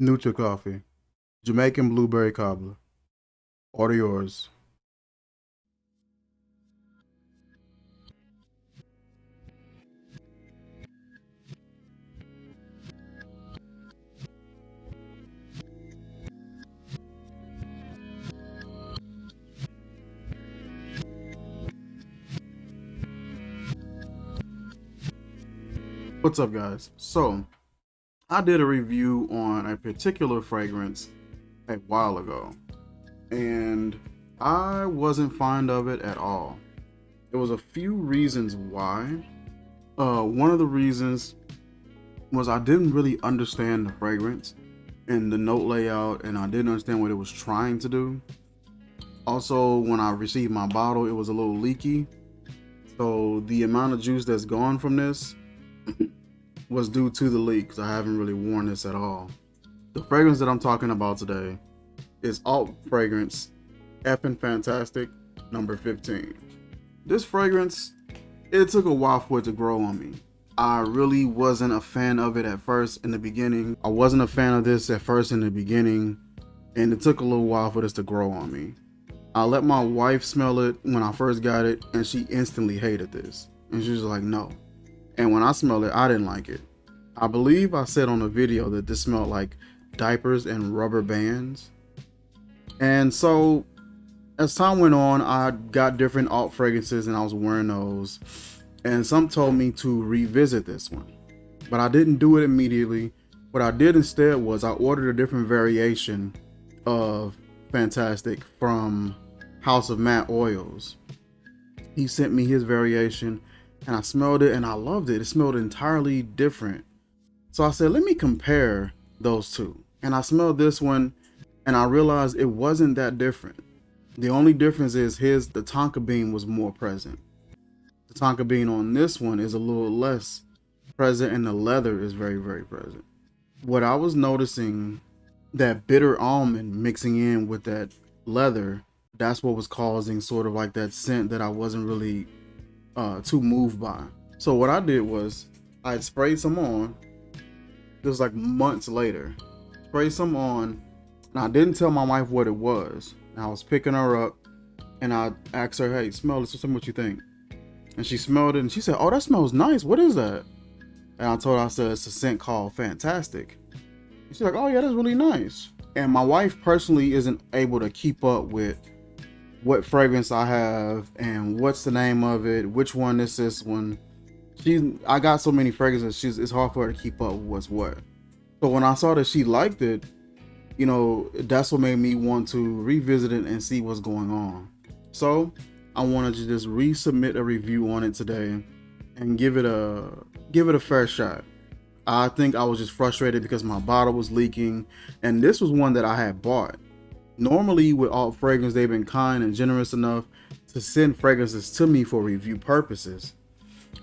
Nutra coffee, Jamaican blueberry cobbler. Order yours. What's up, guys? So, I did a review on a particular fragrance a while ago, and I wasn't fond of it at all. There was a few reasons why. One of the reasons was I didn't really understand the fragrance and the note layout, and I didn't understand what it was trying to do. Also, when I received my bottle, it was a little leaky. So the amount of juice that's gone from this was due to the leak, because I haven't really worn this at all. The fragrance that I'm talking about today is Alt Fragrance nfantastic number 15. This fragrance, it took a while for it to grow on me. I really wasn't a fan of it at first in the beginning. I wasn't a fan of this at first in the beginning, and it took a little while for this to grow on me. I let my wife smell it when I first got it, and she instantly hated this. And she was like, no. And when I smelled it, I didn't like it. I believe I said on the video that this smelled like diapers and rubber bands. And so as time went on, I got different alt fragrances and I was wearing those. And some told me to revisit this one, but I didn't do it immediately. What I did instead was I ordered a different variation of Fantastic from House of Matte Oils. He sent me his variation and I smelled it and I loved it. It smelled entirely different. So I said, let me compare those two. And I smelled this one and I realized it wasn't that different. The only difference is the tonka bean was more present. The tonka bean on this one is a little less present and the leather is very, very present. What I was noticing, that bitter almond mixing in with that leather, that's what was causing sort of like that scent that I wasn't really too moved by. So what I did was I sprayed some on. This was like months later. Sprayed some on and I didn't tell my wife what it was. And I was picking her up and I asked her, hey, smell this, tell me what you think. And she smelled it and she said, oh, that smells nice. What is that? And I told her, I said, it's a scent called Fantastic. And she's like, oh yeah, that's really nice. And my wife personally isn't able to keep up with what fragrance I have and what's the name of it, which one is this one. I got so many fragrances, it's hard for her to keep up with what's what. So when I saw that she liked it, you know, that's what made me want to revisit it and see what's going on. So I wanted to just resubmit a review on it today and give it a fair shot. I think I was just frustrated because my bottle was leaking, and this was one that I had bought. Normally with Alt Fragrance, they've been kind and generous enough to send fragrances to me for review purposes.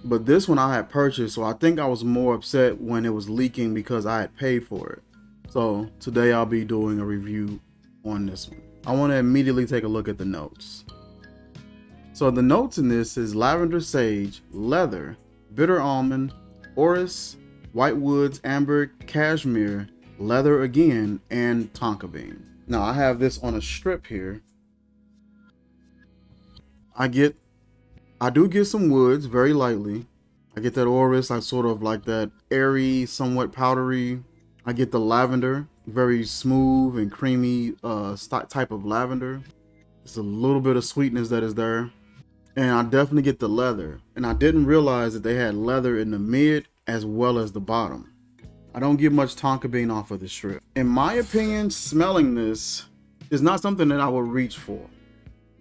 But this one I had purchased, so I think I was more upset when it was leaking because I had paid for it. So today I'll be doing a review on this one. I want to immediately take a look at the notes. So the notes in this is lavender sage, leather, bitter almond, orris, white woods, amber, cashmere, leather again, and tonka bean. Now I have this on a strip here. I do get some woods very lightly. I get that orris, I sort of like that airy, somewhat powdery. I get the lavender, very smooth and creamy type of lavender. Just a little bit of sweetness that is there. And I definitely get the leather. And I didn't realize that they had leather in the mid as well as the bottom. I don't get much tonka bean off of the strip. In my opinion, smelling this is not something that I would reach for.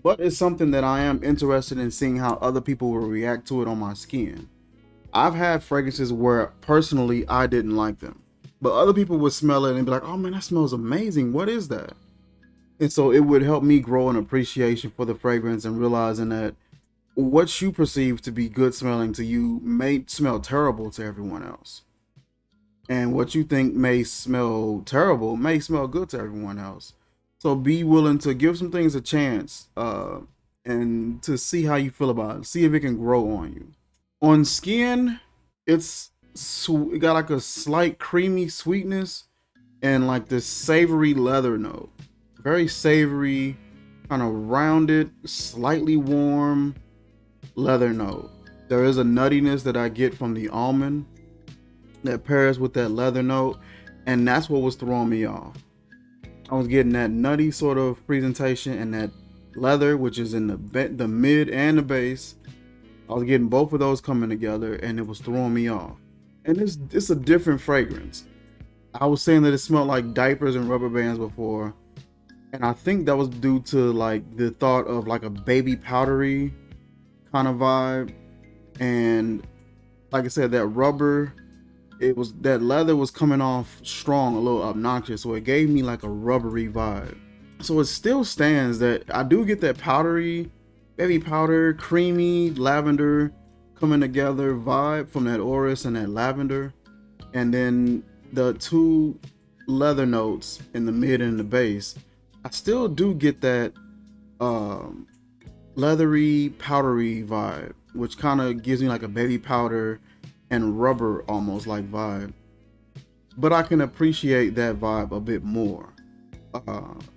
But it's something that I am interested in seeing how other people will react to it on my skin. I've had fragrances where personally I didn't like them, but other people would smell it and be like, oh man, that smells amazing. What is that? And so it would help me grow an appreciation for the fragrance and realizing that what you perceive to be good smelling to you may smell terrible to everyone else. And what you think may smell terrible may smell good to everyone else. So be willing to give some things a chance and to see how you feel about it. See if it can grow on you. On skin, it got like a slight creamy sweetness, and like this savory leather note. Very savory, kind of rounded, slightly warm leather note. There is a nuttiness that I get from the almond that pairs with that leather note, and that's what was throwing me off. I was getting that nutty sort of presentation and that leather, which is in the mid and the base. I was getting both of those coming together, and it was throwing me off. And it's a different fragrance. I was saying that it smelled like diapers and rubber bands before, and I think that was due to like the thought of like a baby powdery kind of vibe. And like I said, that rubber, that leather was coming off strong, a little obnoxious, so it gave me like a rubbery vibe. So it still stands that I do get that powdery, baby powder, creamy lavender coming together vibe from that orris and that lavender, and then the two leather notes in the mid and the base. I still do get that leathery, powdery vibe, which kind of gives me like a baby powder and rubber almost like vibe. But I can appreciate that vibe a bit more,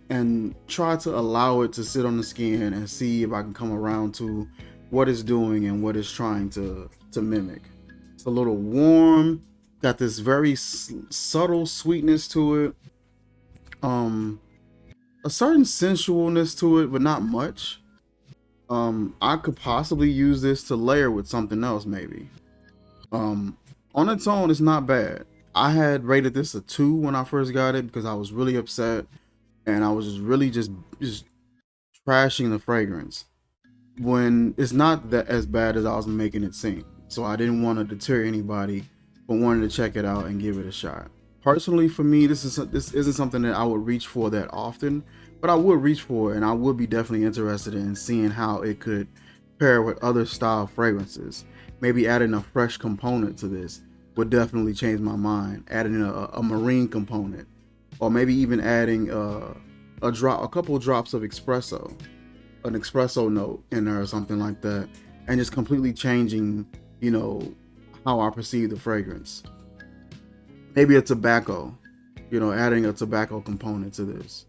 and try to allow it to sit on the skin and see if I can come around to what it's doing and what it's trying to mimic. It's a little warm, got this very subtle sweetness to it, a certain sensualness to it, but not much. I could possibly use this to layer with something else, maybe. On its own, it's not bad. I had rated this a 2 when I first got it because I was really upset and I was just really just trashing the fragrance when it's not that as bad as I was making it seem. So I didn't want to deter anybody but wanted to check it out and give it a shot. Personally, for me, this isn't something that I would reach for that often, but I would reach for it, and I would be definitely interested in seeing how it could pair with other style fragrances. Maybe adding a fresh component to this would definitely change my mind. Adding a marine component, or maybe even adding a couple drops of espresso, an espresso note in there or something like that, and just completely changing, how I perceive the fragrance. Maybe a tobacco, adding a tobacco component to this.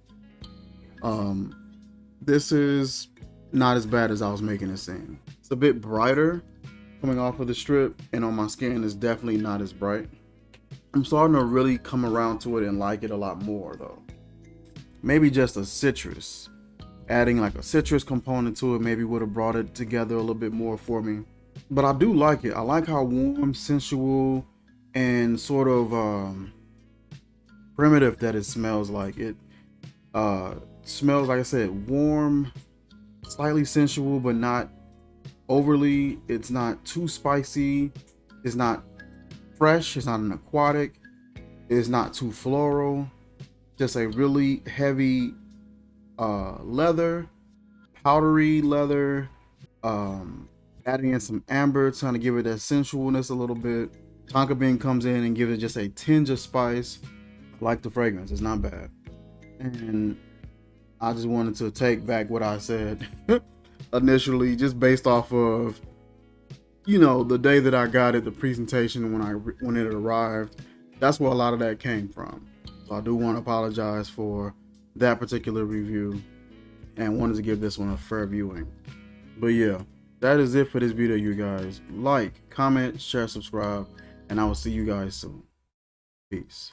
This is not as bad as I was making it seem. It's a bit brighter coming off of the strip, and on my skin is definitely not as bright. I'm starting to really come around to it and like it a lot more though. Maybe just a citrus. Adding like a citrus component to it maybe would have brought it together a little bit more for me. But I do like it. I like how warm, sensual, and sort of primitive that it smells like. It smells, like I said, warm, slightly sensual, but not overly. It's not too spicy. It's not fresh. It's not an aquatic. It's not too floral. Just a really heavy leather, powdery leather, adding in some amber, trying to give it that sensualness a little bit. Tonka bean comes in and gives it just a tinge of spice. I like the fragrance, it's not bad. And I just wanted to take back what I said initially, just based off of, the day that I got it, the presentation when it arrived. That's where a lot of that came from. So I do want to apologize for that particular review and wanted to give this one a fair viewing. But yeah, that is it for this video, you guys. Like, comment, share, subscribe, and I will see you guys soon. Peace.